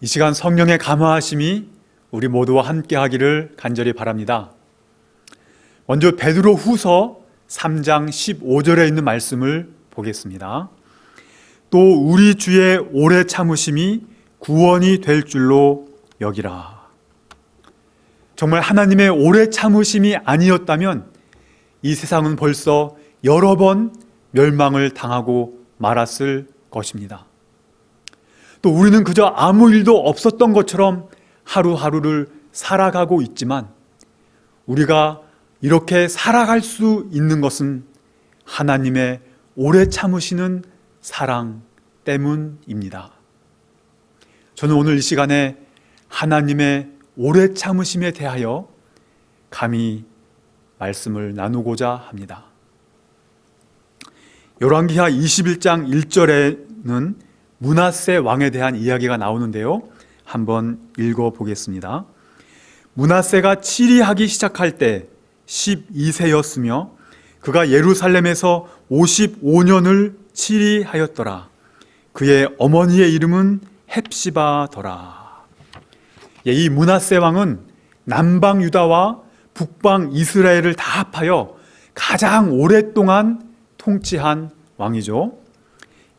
이 시간 성령의 감화하심이 우리 모두와 함께 하기를 간절히 바랍니다. 먼저 베드로 후서 3장 15절에 있는 말씀을 보겠습니다. 또 우리 주의 오래 참으심이 구원이 될 줄로 여기라. 정말 하나님의 오래 참으심이 아니었다면 이 세상은 벌써 여러 번 멸망을 당하고 말았을 것입니다. 또 우리는 그저 아무 일도 없었던 것처럼 하루하루를 살아가고 있지만 우리가 이렇게 살아갈 수 있는 것은 하나님의 오래 참으시는 사랑 때문입니다. 저는 오늘 이 시간에 하나님의 오래 참으심에 대하여 감히 말씀을 나누고자 합니다. 열왕기하 21장 1절에는 므낫세 왕에 대한 이야기가 나오는데요. 한번 읽어보겠습니다. 므낫세가 치리하기 시작할 때 12세였으며 그가 예루살렘에서 55년을 치리하였더라. 그의 어머니의 이름은 헵시바더라. 이 므낫세 왕은 남방 유다와 북방 이스라엘을 다 합하여 가장 오랫동안 통치한 왕이죠.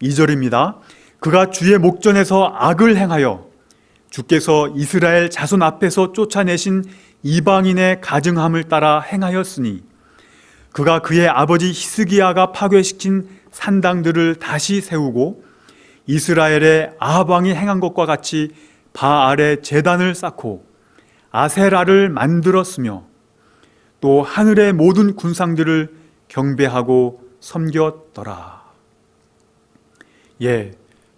2절입니다. 그가 주의 목전에서 악을 행하여 주께서 이스라엘 자손 앞에서 쫓아내신 이방인의 가증함을 따라 행하였으니 그가 그의 아버지 히스기야가 파괴시킨 산당들을 다시 세우고 이스라엘의 아합 왕이 행한 것과 같이 바알의 제단을 쌓고 아세라를 만들었으며 또 하늘의 모든 군상들을 경배하고 섬겼더라.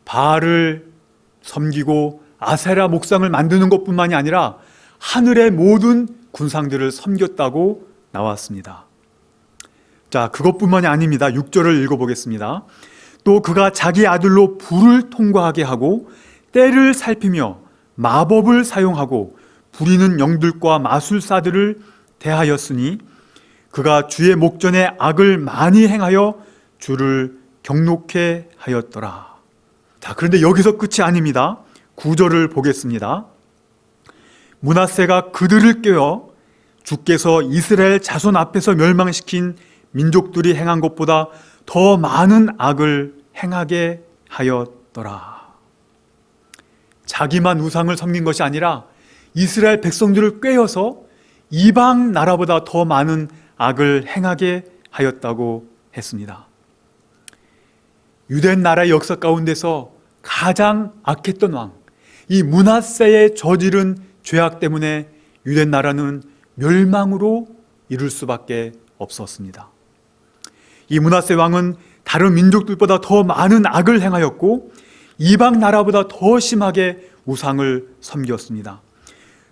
바알을 섬기고 아세라 목상을 만드는 것뿐만이 아니라 하늘의 모든 군상들을 섬겼다고 나왔습니다. 자, 그것뿐만이 아닙니다. 6절을 읽어보겠습니다. 또 그가 자기 아들로 불을 통과하게 하고 때를 살피며 마법을 사용하고 부리는 영들과 마술사들을 대하였으니 그가 주의 목전에 악을 많이 행하여 주를 경록해 하였더라. 자, 그런데 여기서 끝이 아닙니다. 9절을 보겠습니다. 므낫세가 그들을 꿰어 주께서 이스라엘 자손 앞에서 멸망시킨 민족들이 행한 것보다 더 많은 악을 행하게 하였더라. 자기만 우상을 섬긴 것이 아니라 이스라엘 백성들을 꿰어서 이방 나라보다 더 많은 악을 행하게 하였다고 했습니다. 유대 나라의 역사 가운데서 가장 악했던 왕, 이 므낫세의 저지른 죄악 때문에 유대 나라는 멸망으로 이를 수밖에 없었습니다. 이 므낫세 왕은 다른 민족들보다 더 많은 악을 행하였고 이방 나라보다 더 심하게 우상을 섬겼습니다.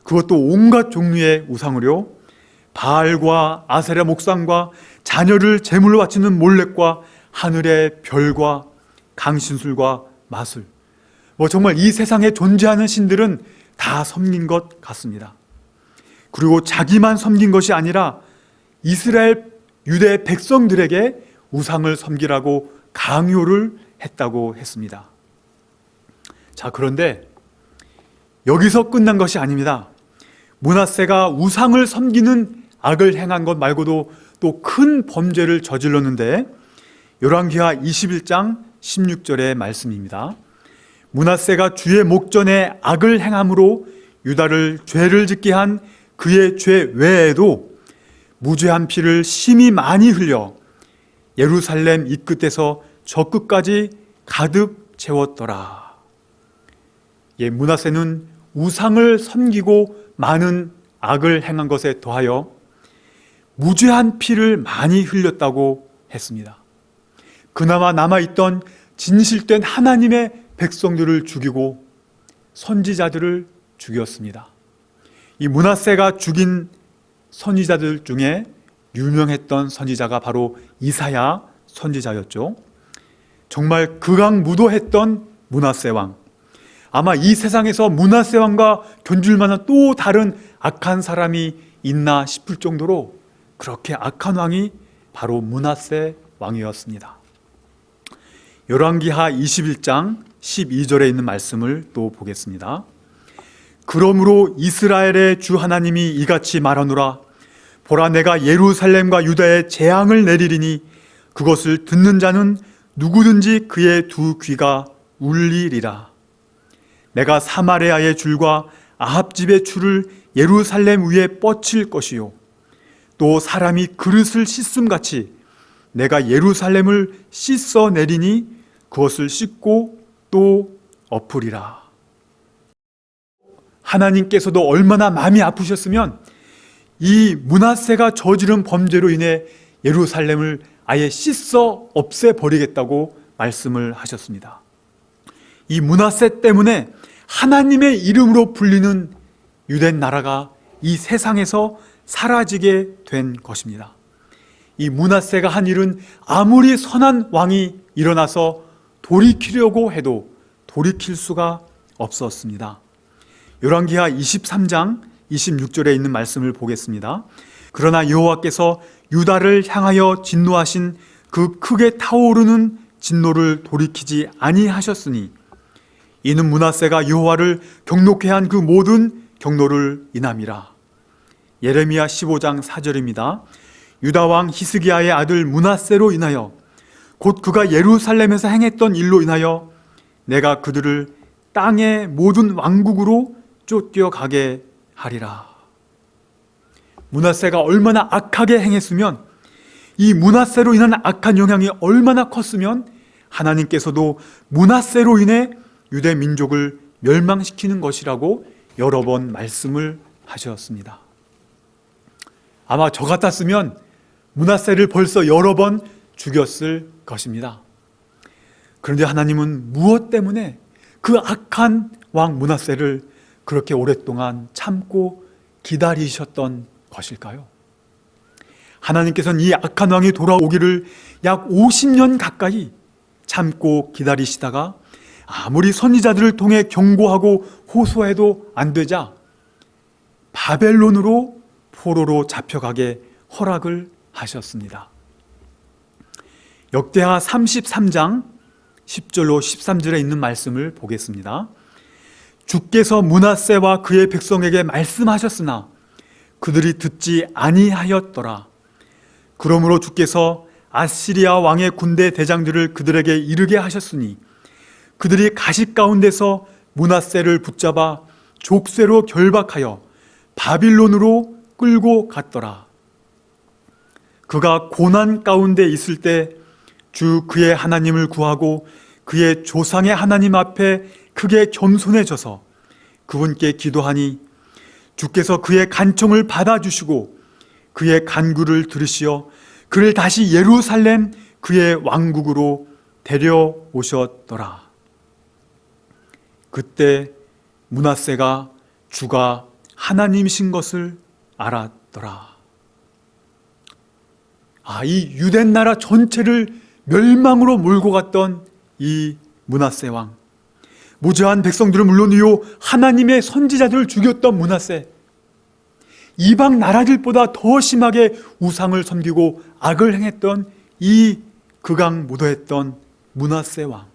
그것도 온갖 종류의 우상으로 바알과 아세라 목상과 자녀를 제물로 바치는 몰렉과 하늘의 별과 강신술과 마술, 정말 이 세상에 존재하는 신들은 다 섬긴 것 같습니다. 그리고 자기만 섬긴 것이 아니라 이스라엘 유대 백성들에게 우상을 섬기라고 강요를 했다고 했습니다. 자, 그런데 여기서 끝난 것이 아닙니다. 므낫세가 우상을 섬기는 악을 행한 것 말고도 또 큰 범죄를 저질렀는데 열왕기하 21장 16절의 말씀입니다. 므낫세가 주의 목전에 악을 행함으로 유다를 죄를 짓게 한 그의 죄 외에도 무죄한 피를 심히 많이 흘려 예루살렘 이 끝에서 저 끝까지 가득 채웠더라. 므낫세는 우상을 섬기고 많은 악을 행한 것에 더하여 무죄한 피를 많이 흘렸다고 했습니다. 그나마 남아있던 진실된 하나님의 백성들을 죽이고 선지자들을 죽였습니다. 이 므낫세가 죽인 선지자들 중에 유명했던 선지자가 바로 이사야 선지자였죠. 정말 극악무도했던 므낫세 왕. 아마 이 세상에서 므낫세 왕과 견줄 만한 또 다른 악한 사람이 있나 싶을 정도로 그렇게 악한 왕이 바로 므낫세 왕이었습니다. 열왕기하 21장 12절에 있는 말씀을 또 보겠습니다. 그러므로 이스라엘의 주 하나님이 이같이 말하노라. 보라, 내가 예루살렘과 유다에 재앙을 내리리니 그것을 듣는 자는 누구든지 그의 두 귀가 울리리라. 내가 사마리아의 줄과 아합 집의 줄을 예루살렘 위에 뻗칠 것이요, 또 사람이 그릇을 씻음같이 내가 예루살렘을 씻어 내리니 그것을 씻고 또 엎으리라. 하나님께서도 얼마나 마음이 아프셨으면 이 므낫세가 저지른 범죄로 인해 예루살렘을 아예 씻어 없애버리겠다고 말씀을 하셨습니다. 이 므낫세 때문에 하나님의 이름으로 불리는 유대 나라가 이 세상에서 사라지게 된 것입니다. 이 므낫세가 한 일은 아무리 선한 왕이 일어나서 돌이키려고 해도 돌이킬 수가 없었습니다. 열왕기하 23장 26절에 있는 말씀을 보겠습니다. 그러나 여호와께서 유다를 향하여 진노하신 그 크게 타오르는 진노를 돌이키지 아니하셨으니 이는 므낫세가 여호와를 경노케 한 그 모든 경노를 인함이라. 예레미야 15장 4절입니다. 유다 왕 히스기야의 아들 므낫세로 인하여 곧 그가 예루살렘에서 행했던 일로 인하여 내가 그들을 땅의 모든 왕국으로 쫓겨가게 하리라. 므낫세가 얼마나 악하게 행했으면, 이 므낫세로 인한 악한 영향이 얼마나 컸으면 하나님께서도 므낫세로 인해 유대 민족을 멸망시키는 것이라고 여러 번 말씀을 하셨습니다. 아마 저 같았으면 므낫세를 벌써 여러 번 죽였을 것입니다. 그런데 하나님은 무엇 때문에 그 악한 왕 므낫세를 그렇게 오랫동안 참고 기다리셨던 것일까요? 하나님께서는 이 악한 왕이 돌아오기를 약 50년 가까이 참고 기다리시다가 아무리 선지자들을 통해 경고하고 호소해도 안 되자 바벨론으로 포로로 잡혀가게 허락을 하셨습니다. 역대하 33장 10절로 13절에 있는 말씀을 보겠습니다. 주께서 므낫세와 그의 백성에게 말씀하셨으나 그들이 듣지 아니하였더라. 그러므로 주께서 아시리아 왕의 군대 대장들을 그들에게 이르게 하셨으니 그들이 가시 가운데서 므낫세를 붙잡아 족쇄로 결박하여 바빌론으로 끌고 갔더라. 그가 고난 가운데 있을 때 주 그의 하나님을 구하고 그의 조상의 하나님 앞에 크게 겸손해져서 그분께 기도하니 주께서 그의 간청을 받아주시고 그의 간구를 들으시어 그를 다시 예루살렘 그의 왕국으로 데려오셨더라. 그때 므낫세가 주가 하나님이신 것을 알았더라. 이 유대 나라 전체를 멸망으로 몰고 갔던 이 므낫세 왕, 무죄한 백성들은 물론이요 하나님의 선지자들을 죽였던 므낫세, 이방 나라들보다 더 심하게 우상을 섬기고 악을 행했던 이 극악무도했던 므낫세 왕,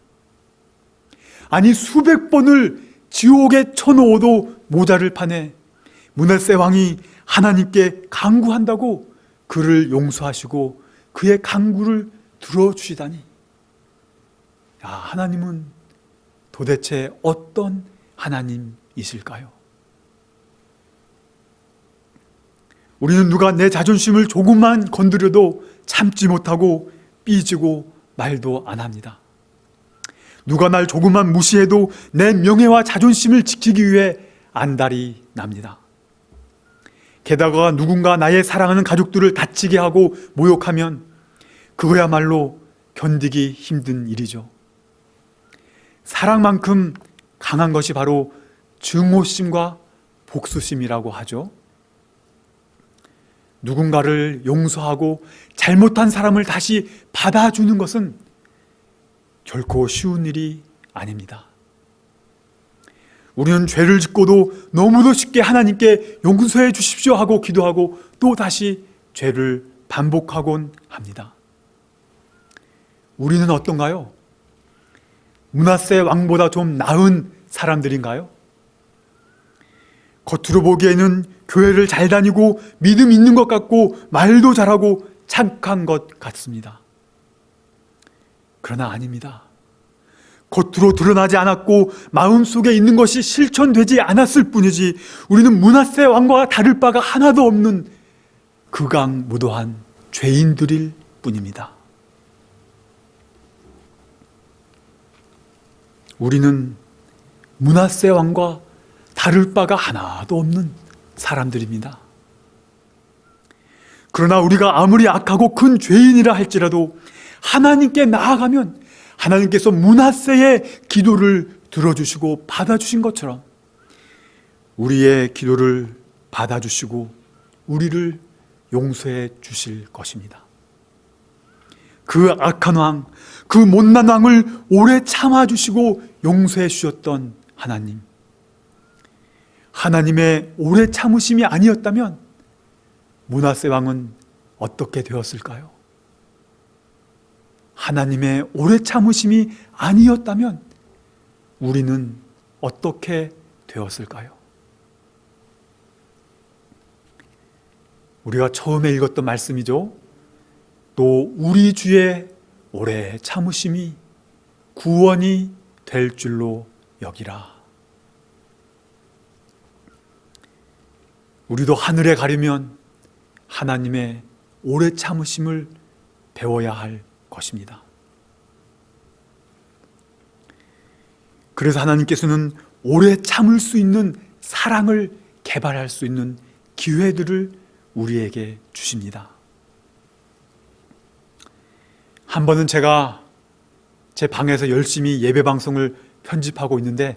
아니 수백 번을 지옥에 쳐놓아도 모자를 파내 므낫세 왕이 하나님께 간구한다고 그를 용서하시고 그의 간구를 들어주시다니, 하나님은 도대체 어떤 하나님이실까요? 우리는 누가 내 자존심을 조금만 건드려도 참지 못하고 삐지고 말도 안 합니다. 누가 날 조금만 무시해도 내 명예와 자존심을 지키기 위해 안달이 납니다. 게다가 누군가 나의 사랑하는 가족들을 다치게 하고 모욕하면 그거야말로 견디기 힘든 일이죠. 사랑만큼 강한 것이 바로 증오심과 복수심이라고 하죠. 누군가를 용서하고 잘못한 사람을 다시 받아주는 것은 결코 쉬운 일이 아닙니다. 우리는 죄를 짓고도 너무도 쉽게 하나님께 용서해 주십시오 하고 기도하고 또 다시 죄를 반복하곤 합니다. 우리는 어떤가요? 므낫세 왕보다 좀 나은 사람들인가요? 겉으로 보기에는 교회를 잘 다니고 믿음 있는 것 같고 말도 잘하고 착한 것 같습니다. 그러나 아닙니다. 겉으로 드러나지 않았고 마음속에 있는 것이 실천되지 않았을 뿐이지 우리는 므낫세 왕과 다를 바가 하나도 없는 극악무도한 죄인들일 뿐입니다. 우리는 므낫세 왕과 다를 바가 하나도 없는 사람들입니다. 그러나 우리가 아무리 악하고 큰 죄인이라 할지라도 하나님께 나아가면 하나님께서 므낫세의 기도를 들어주시고 받아주신 것처럼 우리의 기도를 받아주시고 우리를 용서해 주실 것입니다. 그 악한 왕, 그 못난 왕을 오래 참아주시고 용서해 주셨던 하나님, 하나님의 오래 참으심이 아니었다면 므낫세 왕은 어떻게 되었을까요? 하나님의 오래 참으심이 아니었다면 우리는 어떻게 되었을까요? 우리가 처음에 읽었던 말씀이죠. 또 우리 주의 오래 참으심이 구원이 될 줄로 여기라. 우리도 하늘에 가려면 하나님의 오래 참으심을 배워야 할 것입니다. 그래서 하나님께서는 오래 참을 수 있는 사랑을 개발할 수 있는 기회들을 우리에게 주십니다. 한 번은 제가 제 방에서 열심히 예배 방송을 편집하고 있는데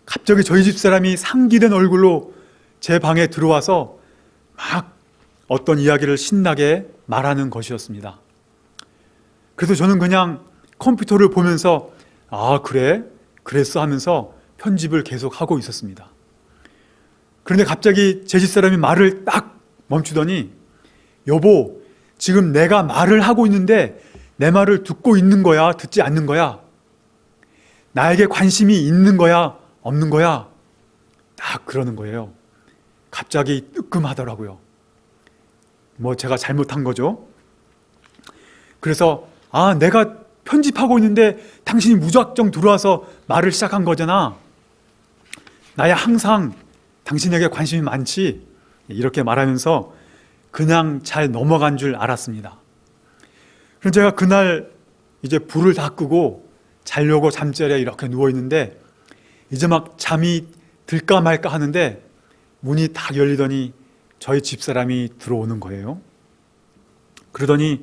갑자기 저희 집 사람이 상기된 얼굴로 제 방에 들어와서 막 어떤 이야기를 신나게 말하는 것이었습니다. 그래서 저는 그냥 컴퓨터를 보면서 그래? 그랬어 하면서 편집을 계속 하고 있었습니다. 그런데 갑자기 제 집사람이 말을 딱 멈추더니 여보, 지금 내가 말을 하고 있는데 내 말을 듣고 있는 거야? 듣지 않는 거야? 나에게 관심이 있는 거야? 없는 거야? 딱 그러는 거예요. 갑자기 뜨끔하더라고요. 제가 잘못한 거죠. 그래서 내가 편집하고 있는데 당신이 무작정 들어와서 말을 시작한 거잖아. 나야 항상 당신에게 관심이 많지. 이렇게 말하면서 그냥 잘 넘어간 줄 알았습니다. 그래서 제가 그날 이제 불을 다 끄고 자려고 잠자리에 이렇게 누워있는데 이제 막 잠이 들까 말까 하는데 문이 딱 열리더니 저희 집사람이 들어오는 거예요. 그러더니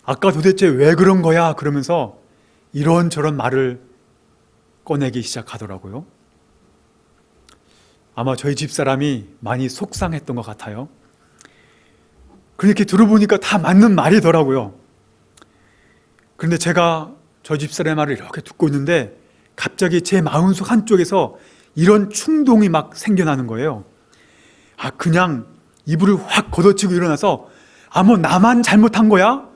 아까 도대체 왜 그런 거야? 그러면서 이런저런 말을 꺼내기 시작하더라고요. 아마 저희 집사람이 많이 속상했던 것 같아요. 그렇게 들어보니까 다 맞는 말이더라고요. 그런데 제가 저희 집사람의 말을 이렇게 듣고 있는데 갑자기 제 마음속 한쪽에서 이런 충동이 막 생겨나는 거예요. 그냥 이불을 확 걷어치고 일어나서 나만 잘못한 거야?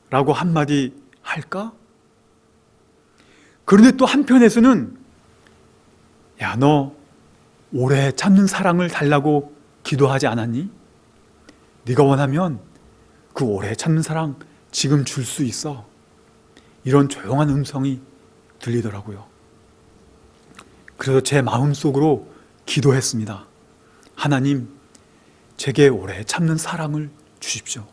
라고 한마디 할까? 그런데 또 한편에서는 야, 너 오래 참는 사랑을 달라고 기도하지 않았니? 네가 원하면 그 오래 참는 사랑 지금 줄 수 있어. 이런 조용한 음성이 들리더라고요. 그래서 제 마음속으로 기도했습니다. 하나님, 제게 오래 참는 사랑을 주십시오.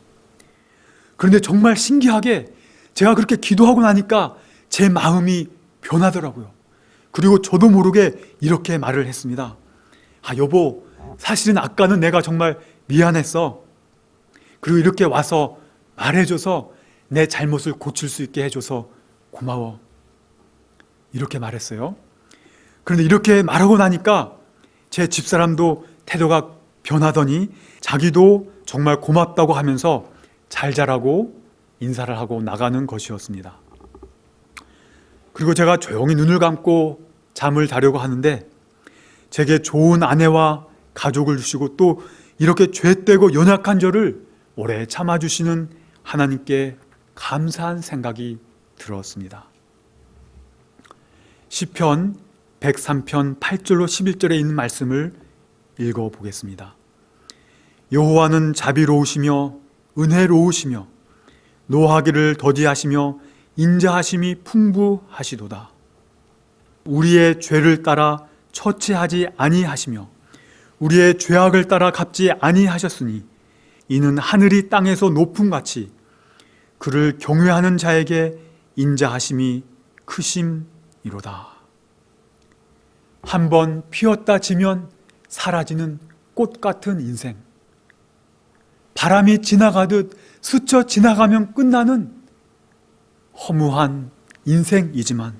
그런데 정말 신기하게 제가 그렇게 기도하고 나니까 제 마음이 변하더라고요. 그리고 저도 모르게 이렇게 말을 했습니다. 여보, 사실은 아까는 내가 정말 미안했어. 그리고 이렇게 와서 말해줘서 내 잘못을 고칠 수 있게 해줘서 고마워. 이렇게 말했어요. 그런데 이렇게 말하고 나니까 제 집사람도 태도가 변하더니 자기도 정말 고맙다고 하면서 잘 자라고 인사를 하고 나가는 것이었습니다. 그리고 제가 조용히 눈을 감고 잠을 자려고 하는데 제게 좋은 아내와 가족을 주시고 또 이렇게 죄되고 연약한 저를 오래 참아주시는 하나님께 감사한 생각이 들었습니다. 시편 103편 8절로 11절에 있는 말씀을 읽어보겠습니다. 여호와는 자비로우시며 은혜로우시며 노하기를 더디하시며 인자하심이 풍부하시도다. 우리의 죄를 따라 처치하지 아니하시며 우리의 죄악을 따라 갚지 아니하셨으니 이는 하늘이 땅에서 높음같이 그를 경외하는 자에게 인자하심이 크심이로다. 한번 피었다 지면 사라지는 꽃 같은 인생, 바람이 지나가듯 스쳐 지나가면 끝나는 허무한 인생이지만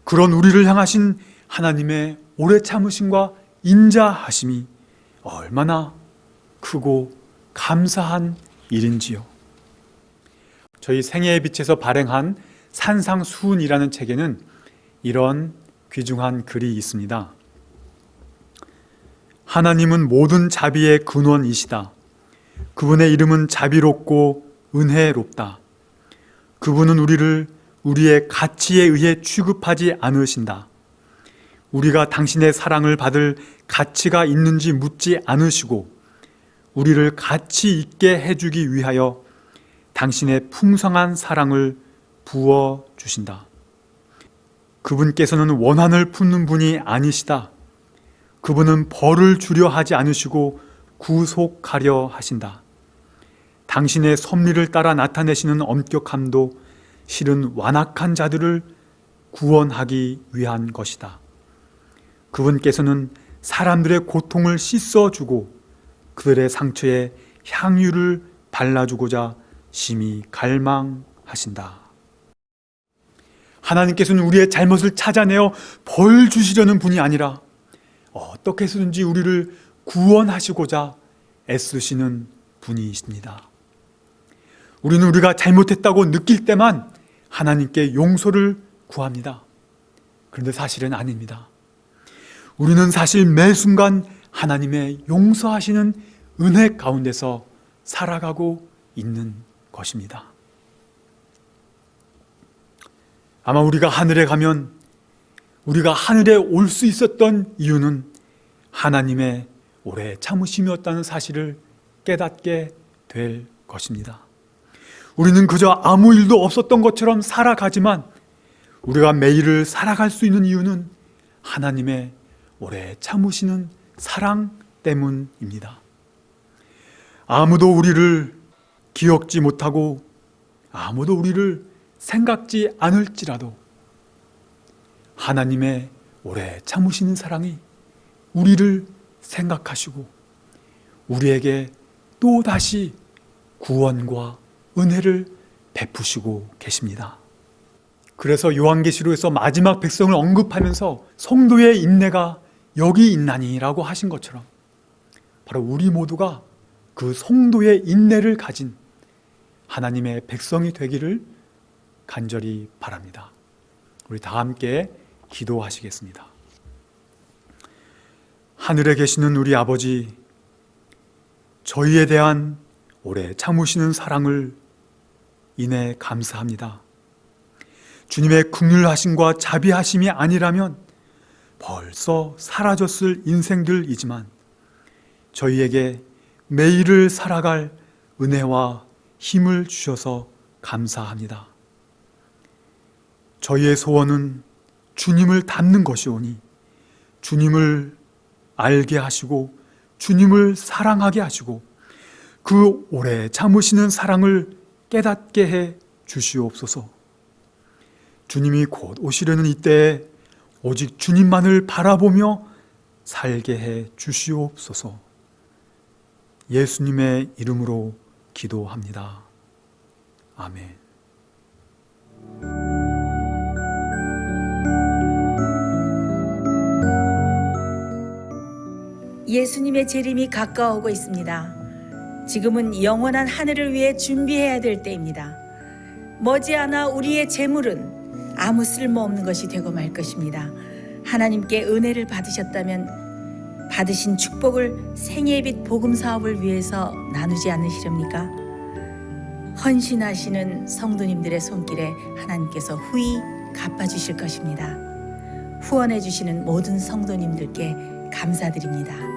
그런 우리를 향하신 하나님의 오래 참으심과 인자하심이 얼마나 크고 감사한 일인지요. 저희 생애의 빛에서 발행한 산상수훈이라는 책에는 이런 귀중한 글이 있습니다. 하나님은 모든 자비의 근원이시다. 그분의 이름은 자비롭고 은혜롭다. 그분은 우리를 우리의 가치에 의해 취급하지 않으신다. 우리가 당신의 사랑을 받을 가치가 있는지 묻지 않으시고 우리를 가치 있게 해주기 위하여 당신의 풍성한 사랑을 부어주신다. 그분께서는 원한을 품는 분이 아니시다. 그분은 벌을 주려 하지 않으시고 구속하려 하신다. 당신의 섭리를 따라 나타내시는 엄격함도 실은 완악한 자들을 구원하기 위한 것이다. 그분께서는 사람들의 고통을 씻어주고 그들의 상처에 향유를 발라주고자 심히 갈망하신다. 하나님께서는 우리의 잘못을 찾아내어 벌 주시려는 분이 아니라 어떻게 해서든지 우리를 구원하시고자 애쓰시는 분이십니다. 우리는 우리가 잘못했다고 느낄 때만 하나님께 용서를 구합니다. 그런데 사실은 아닙니다. 우리는 사실 매 순간 하나님의 용서하시는 은혜 가운데서 살아가고 있는 것입니다. 아마 우리가 하늘에 가면 우리가 하늘에 올 수 있었던 이유는 하나님의 오래 참으심이었다는 사실을 깨닫게 될 것입니다. 우리는 그저 아무 일도 없었던 것처럼 살아가지만 우리가 매일을 살아갈 수 있는 이유는 하나님의 오래 참으시는 사랑 때문입니다. 아무도 우리를 기억지 못하고 아무도 우리를 생각지 않을지라도 하나님의 오래 참으시는 사랑이 우리를 생각하시고 우리에게 또다시 구원과 은혜를 베푸시고 계십니다. 그래서 요한계시록에서 마지막 백성을 언급하면서 성도의 인내가 여기 있나니 라고 하신 것처럼 바로 우리 모두가 그 성도의 인내를 가진 하나님의 백성이 되기를 간절히 바랍니다. 우리 다 함께 기도하시겠습니다. 하늘에 계시는 우리 아버지, 저희에 대한 오래 참으시는 사랑을 인해 감사합니다. 주님의 긍휼하심과 자비하심이 아니라면 벌써 사라졌을 인생들이지만 저희에게 매일을 살아갈 은혜와 힘을 주셔서 감사합니다. 저희의 소원은 주님을 닮는 것이오니 주님을 알게 하시고 주님을 사랑하게 하시고 그 오래 참으시는 사랑을 깨닫게 해 주시옵소서. 주님이 곧 오시려는 이때에 오직 주님만을 바라보며 살게 해 주시옵소서. 예수님의 이름으로 기도합니다. 아멘. 예수님의 재림이 가까워오고 있습니다. 지금은 영원한 하늘을 위해 준비해야 될 때입니다. 머지않아 우리의 재물은 아무 쓸모없는 것이 되고 말 것입니다. 하나님께 은혜를 받으셨다면 받으신 축복을 생애의 빛 복음 사업을 위해서 나누지 않으시렵니까? 헌신하시는 성도님들의 손길에 하나님께서 후히 갚아주실 것입니다. 후원해 주시는 모든 성도님들께 감사드립니다.